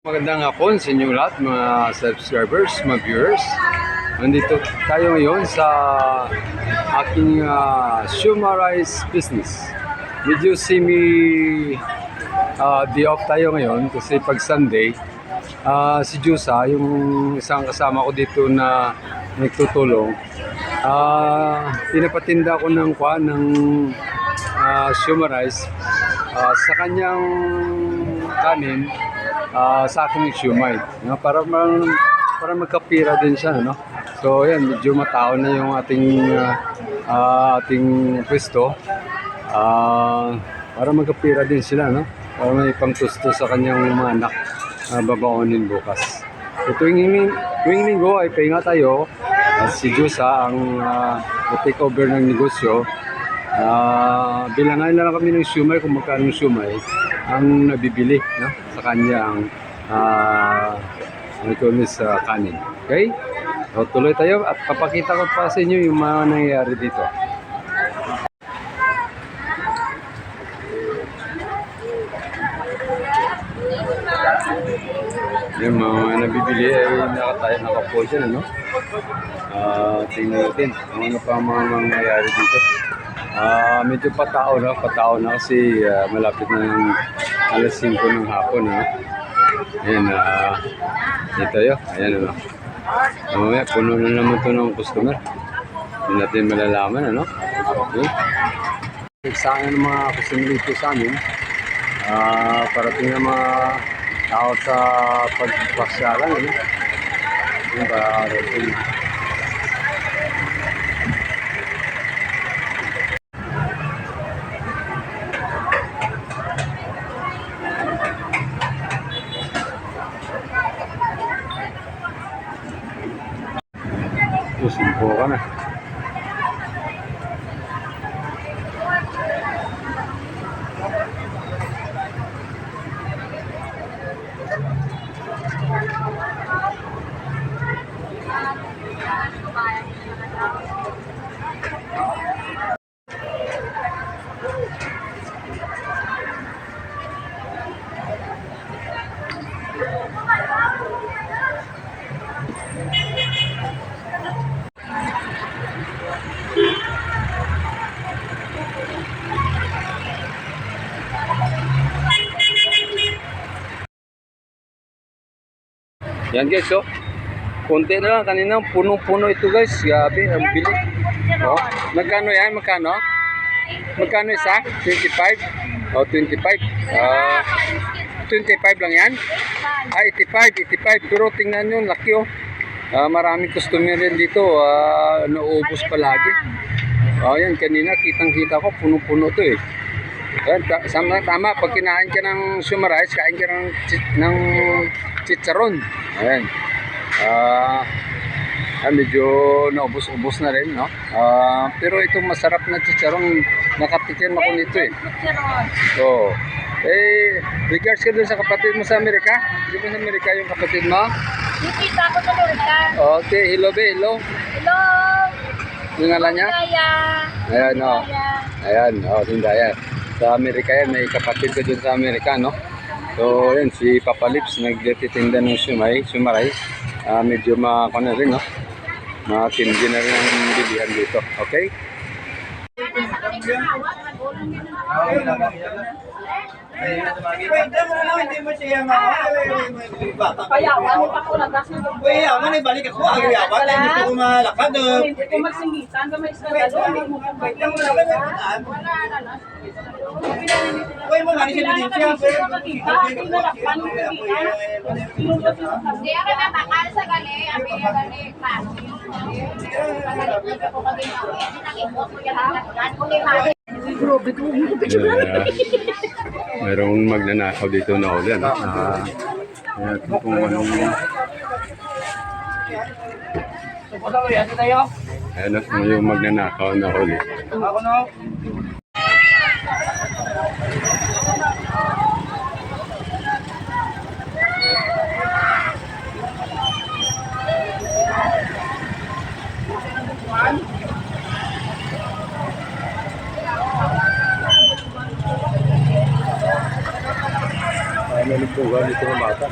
Magandang hapon sa inyong lahat, mga subscribers, mga viewers. Nandito tayo ngayon sa aking summarize business. Medyo day off tayo ngayon kasi pag Sunday, si Jusa, yung isang kasama ko dito na nagtutulong, pinapatinda ko ng summarize sa kanyang kanin. Sa akin yung siumay, no? Para magkapira din siya, no? So yan, medyo matao na yung ating pwesto, para magkapira din sila, no? Para may pangtusto sa kanyang mga anak babaonin bukas. So tuwing linggo ay pahinga tayo at si Jusa ang take over ng negosyo. Bilangan na lang kami ng siumay kung magkano siumay ang nabibili, no? Sa kanyang sa kanin. Okay? So, tuloy tayo at papakita ko pa sa inyo yung mga nangyayari dito. Yung mga nabibili ay nakapo dyan, ano? Tingnan natin kung ano pa mga nangyayari dito. Medyo patao na kasi malapit na ng alas 5 ng hapon, no? Ayan, dito yun, ayan, ano? Mamaya, puno na naman ito ng customer. Hindi natin malalaman, ano? Okay. Saan ng mga customer dito sa amin, parating na mga tao sa pagpasyalan, ano? Yung parating. Sumpo ka na. Yan guys, so konti na lang, kanina punong-puno ito guys. Grabe, ang bilis. Oh, magkano yan? Magkano isa? 25? Oh, 25. 25 lang yan? 85. Pero tingnan nyo, laki oh. Maraming customer rin dito. Nauubos palagi. Oh, yan, kanina kitang-kita ko, punong-puno to eh. Yan, tama, pag kinain ka ng summarize, kain ka ng chicharon. Ayan. Medyo naubos-ubos na rin, no? Pero itong masarap na chicharon, nakatikim ako nito eh. So, regards ka dun sa kapatid mo sa Amerika? Di ba sa Amerika yung kapatid mo? Nakita ko sa Amerika. Okay, hello. Hello. Yung ngalan niya? Ayan, no? Ayan, Tindaya. Sa Amerika yan, may kapatid ko dun sa Amerika, no? So, yan, si Papa Lips, nagtitinda ng sumaray. Medyo makakon na rin, no? Matindi na rin ang bilihan dito. Okay? Payawan mo pa ko nagas na doon. Payawan ay balik ako ang yawan ay gusto ko malakad. Hindi ko magsingitan ka may skandalo. Uy, mo ngani siya din siya. Di ako na bakal sa gali, abi gali klase. Mayroong magnanakaw dito na uli, ano? Kung anong yung magnanakaw na uli. Ako na. Nalugtugan dito ng bata.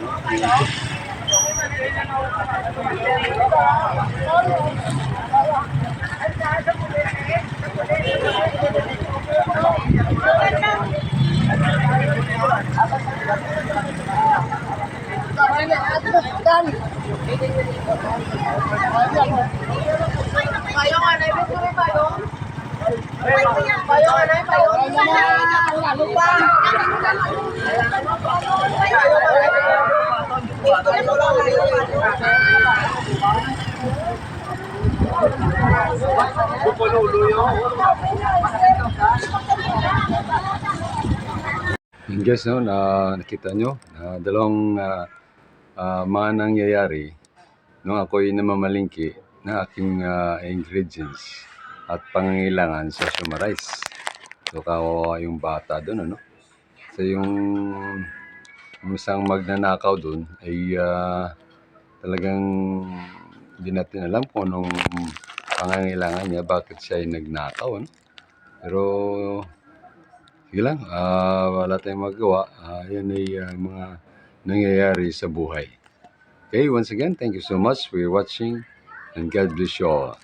Yung guys, no, na nakita nyo, na dalawang mga nangyayari nung ako'y namamalingki ng aking ingredients at pangangailangan sa summarize. So, kawawa yung bata doon, ano? So, yung isang magnanakaw doon ay talagang hindi natin alam kung anong pangangailangan niya, bakit siya ay nagnakaw, ano? Pero, sige lang, wala tayong magawa. Yan ay mga nangyayari sa buhay. Okay, once again, thank you so much for watching and God bless you all.